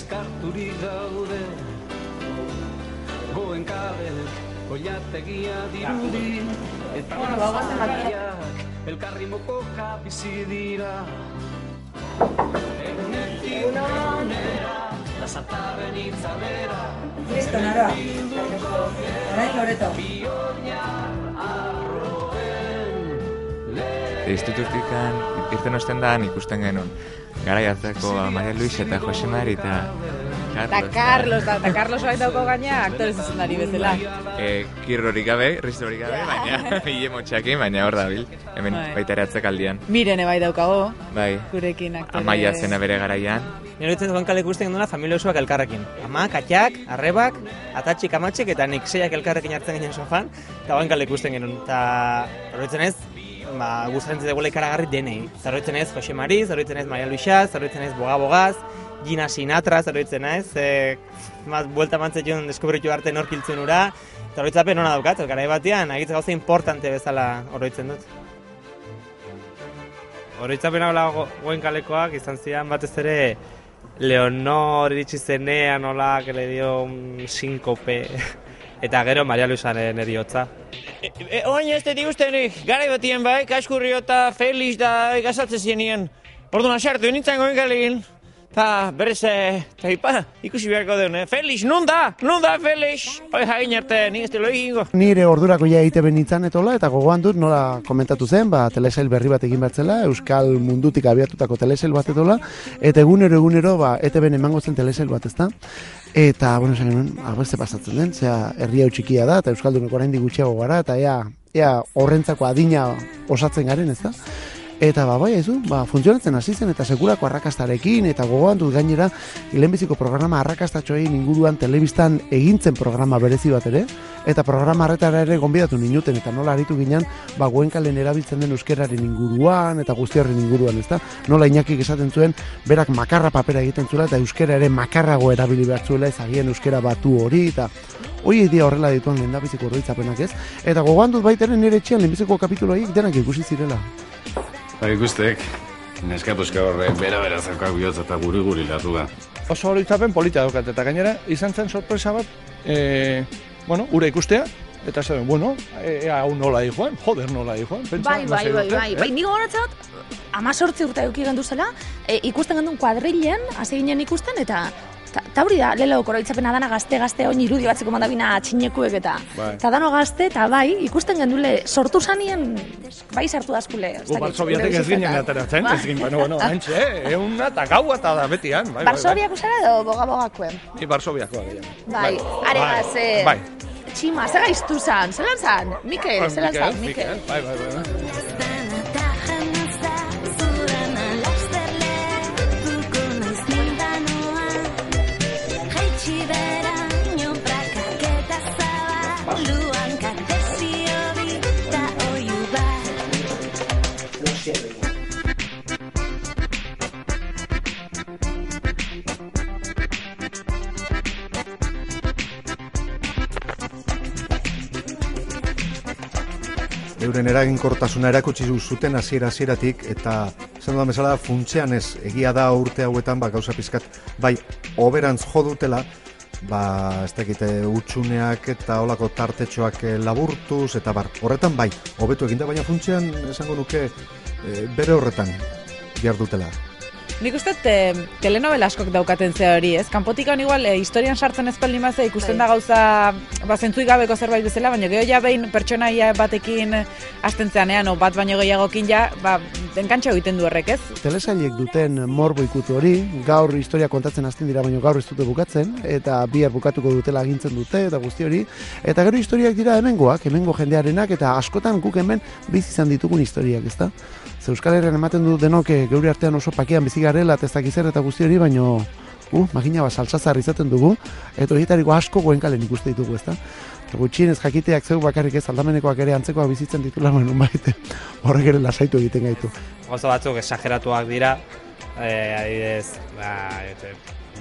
eskarturik gaude goen kabek oilategia dirudi eta bazaiak elkarri mokoka bizi dira egunetik egunera lasatarren itzalera listo, Naroa orain Loreto Institututik irten ostendan ikusten genuen garai hartako Maria Luis eta Jose Mari eta Carlos bai dauko gaina aktore zuzendari bezala. Kirrorik gabe, ristorik gabe, baina hile motxakin, baina hor dabil, hemen baita ere atzekaldian. Mirene bai daukago, bai. Gurekin aktore. Amaia zena bere garaian. Nire ditzen duen kale ikusten genduna familia osoak elkarrekin. Amak, atxak, arrebak, atatxik, amatxik eta nik seiak elkarrekin hartzen ginen sofan, eta goen kale ikusten genuen. Eta horretzen ez, gustatzen zegula ikaragarri denei. Zerroitzen ez Jose Mari, zerroitzen ez Maria Luisa, zerroitzen ez Bogaz, Gina Sinatra, zerroitzen ez, buelta mantzen joan deskubritu arte norkiltzen ura, zerroitzapen hona daukat, garai batean, agitz gauza importante bezala horroitzen dut. Horroitzapen hau goen kalekoak izan zian batez ere Leonor iritsi zenean hola, que le dio un sinkope, eta gero Maria Luisaren eriotza. Oain ez deti ustenik, garai batien bai, kaskurrio eta Felix da gazaltzen zienien. Orduan asartu nintzen goen kalekin. Ta berez, ikusi beharko deun, Felix, nun da Felix? Hoi jagin arte, ni ez delo egingo. Nire ordurako ja EITB nintzen etola, eta gogoan dut nola komentatu zen, telesail berri bat egin bertzela, Euskal mundutik abiatutako telesail bat etola, eta egunero, ETB-en emango zen telesail bat, ezta? Eta, bueno, esan genuen, beste pasatzen den, herri hau txikia da, eta Euskalduneko oraindik gutxiago gara, eta ea horrentzako adina osatzen garen, ezta? Eta funtzionatzen hasi zen eta sekulako arrakastarekin eta gogoan dut gainera lehenbiziko programa arrakastatxoen inguruan telebistan egintzen programa berezi bat ere eta programa harretara ere gonbidatu ninuten eta nola aritu ginen Goenkalen erabiltzen den euskeraren inguruan eta guzti horren inguruan, ezta? Nola Iñakik esaten zuen berak makarra papera egiten zuela eta euskera ere makarrago erabili behar zuela ezagien euskera batu hori eta hoi idea horrela dituan lehendabiziko oroitzapenak ez eta gogoan dut baitaren nire etxean lehenbiziko kapituloik denak ikusi zirela. Ikustek, neska-puska horrek bera zaukak bihotz eta guri latu da. Oso oroitzapen polita daukat eta gainera izan zen sorpresa bat, ura ikustea, eta zaten, hau nola joan, nola joan. Bai, nigo horatzat, 18 urte eduki gendu zela, ikusten gendun kuadrilen, hasi ginen ikusten, eta hori da, lelo oroitzapena dana gazte oin irudi batzeko mandabina txinekuek eta dano gazte, eta bai, ikusten gendule, sortu zanien, bai sartu dazkule. Barsobiatek ez ginen ateratzen, ez ginen, antxe, euna eta gaua eta da betian. Barsobiak usara edo bogakoen? Barsobiakoa gehiago. Bai, aregaz, txima, zer gaiztu zan, zelan zan? Mikel. Bai. Euren eraginkortasuna erakutsi zuten hasieratik eta esan dudan bezala funtsean ez egia da urte hauetan gauza pizkat bai oberantz jo dutela ez dakite utsuneak eta olako tartetxoak laburtuz eta horretan bai hobetu eginda baina funtsean esango nuke bere horretan jardutela. Nik uste telenovela askok daukaten ze hori, ez? Kanpotikan igual historian sartzen ezpaldin bazea ikusten da gauza zentzuik gabeko zerbait bezala, baina geho ja behin pertsonaia batekin astentzeanean, bat baino gehiagokin ja, enkantxa egiten du horrek, ez? Telesailek duten morbo ikutu hori, gaur historia kontatzen hasten dira, baina gaur ez dute bukatzen, eta bihar bukatuko dutela agintzen dute, eta guzti hori, eta gero historiak dira hemengo jendearenak, eta askotan guk hemen bizi izan ditugun historiak, ezta? Euskal Herrian ematen du denok geure artean oso pakean bizi garela eta ez dakizer eta guzti hori, baino magina saltsazar izaten dugu, eta horietariko asko Goenkalen ikuste ditugu, ezta? Gutxienez jakiteak zeu bakarrik ez aldamenekoak ere antzekoak bizitzen ditula, horrek ere lasaitu egiten gaitu. Gauza batzuk exageratuak dira, adibidez,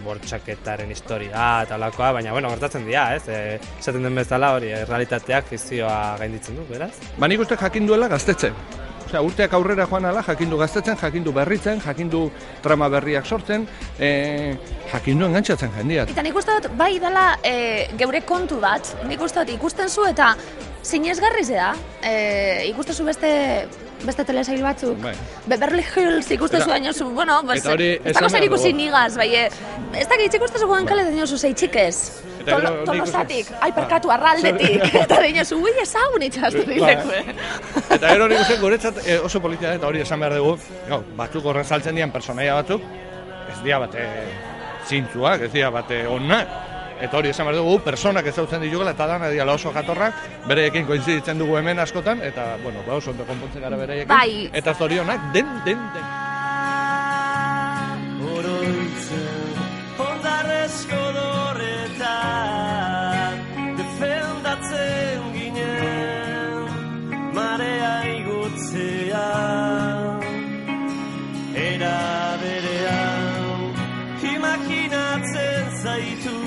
bortxaketaren historia eta lakoa, baina gertatzen dira, ez? Esaten den bezala hori, realitateak fikzioa gainditzen du, beraz? Nik uste jakin duela gaztetxe. Osea, urteak aurrera joan ala, jakindu gaztetzen, jakindu berritzen, jakindu trama berriak sortzen, jakindu engantzatzen jendiat. Eta nik uste dut, bai dela geure kontu bat, nik uste dut ikusten zu eta sinesgarriz da, ikusten zu beste telesail batzuk. Bai. Beverly Hills ikusten zu daño zu, bueno, pues, ez dago zer ikusi nigaz, bai, ez dakit ikusten zu Goenkale daño zu zeitxikez. Tolosatik, perkatu arraldetik, eta daño zu, ui, ezagun itxastu dilekue. Eta gero nik uste guretzat oso politia eta hori esan behar dugu, batzuk horren saltzen dian personaia batzuk, ez dira bate zintzuak, ez dira bate onak. Eta hori esan behar dugu, personak ezautzen ditugela eta dana diala oso jatorrak, bereekin koinziditzen dugu hemen askotan, eta, bueno, oso ondo konpontzen gara bereekin, bai. Eta zorionak den. Oroitzen, ondarrezko dorretan, defendatzen ginen, marea igotzean, era berean, imaginatzen zaitu,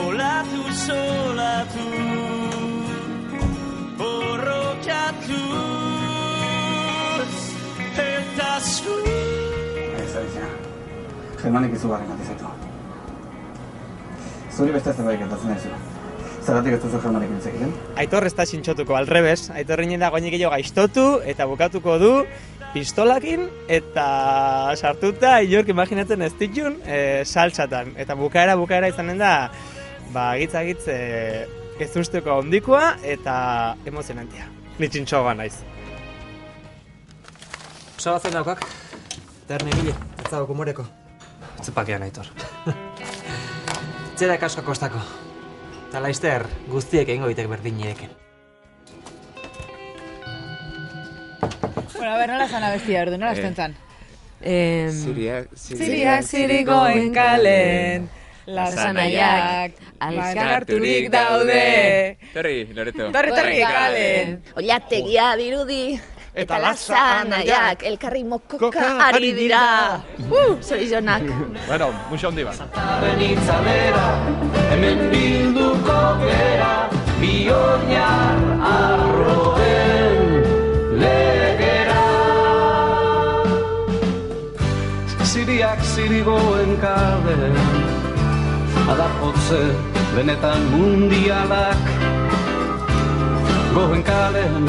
olatu solatu, borrokatuz, eta zu. Germanik izugarren atizatu. Zuri beste zerbait gertatzen aizu. Zergatik ez duzu Germanik egiten? Aitor ez da sintxotuko, alrebes. Aitor rinen da goinik gehiago gaiztotu eta bukatuko du pistolakin eta sartuta inork imaginatzen ez ditun saltsatan. Eta bukaera izanen da agitz ez usteko ondikoa eta emozionantia. Nitxintxoa naiz. Sabazen daukak, terne gile, ez dago kumoreko. Etzupakean Aitor. Txedak asko kostako. Eta laizter guztiek egingo bitek berdin ireken. Bueno, a ver, nola zan abestia ordu, nola estentzan? Ziriak zirikoen kalen, lasanaiak alkarturik daude. Torri, Loreto. Torri, kalen. Oiategia dirudi. Eta lasanaiak elkarri mokoka ari dira. Zorizonak. Bueno, mucho ondi bat. Zatarren itzalera, hemen bilduko gera, bioinar arroen legera. Ziriak zirigoen kalen, adarpotze benetan mundialak, Goenkalen